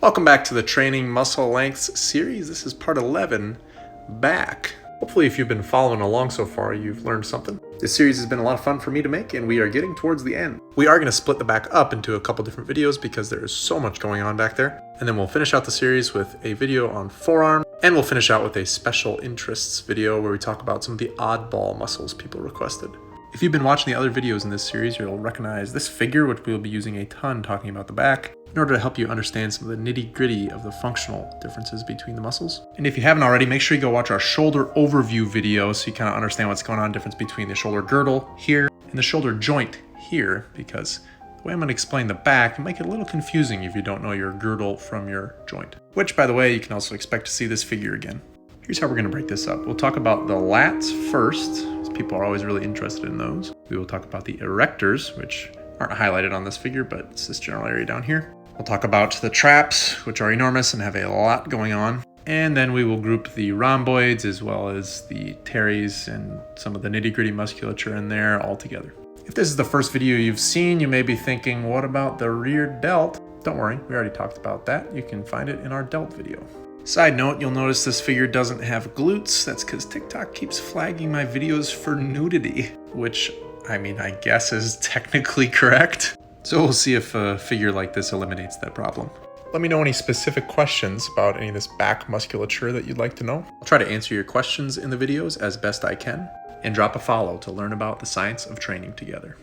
Welcome back to the Training Muscle Lengths series. This is part 11, back. Hopefully if you've been following along so far, you've learned something. This series has been a lot of fun for me to make, and we are getting towards the end. We are going to split the back up into a couple different videos because there is so much going on back there. And then we'll finish out the series with a video on forearm, and we'll finish out with a special interests video where we talk about some of the oddball muscles people requested. If you've been watching the other videos in this series, you'll recognize this figure, which we'll be using a ton talking about the back, in order to help you understand some of the nitty-gritty of the functional differences between the muscles. And if you haven't already, make sure you go watch our shoulder overview video so you kind of understand what's going on, difference between the shoulder girdle here and the shoulder joint here, because the way I'm going to explain the back can make it a little confusing if you don't know your girdle from your joint. Which, by the way, you can also expect to see this figure again. Here's how we're going to break this up. We'll talk about the lats first, because people are always really interested in those. We will talk about the erectors, which aren't highlighted on this figure, but it's this general area down here. We'll talk about the traps, which are enormous and have a lot going on. And then we will group the rhomboids as well as the teres and some of the nitty-gritty musculature in there all together. If this is the first video you've seen, you may be thinking, what about the rear delt? Don't worry, we already talked about that. You can find it in our delt video. Side note, you'll notice this figure doesn't have glutes. That's because TikTok keeps flagging my videos for nudity, which, I guess is technically correct. So we'll see if a figure like this eliminates that problem. Let me know any specific questions about any of this back musculature that you'd like to know. I'll try to answer your questions in the videos as best I can, and drop a follow to learn about the science of training together.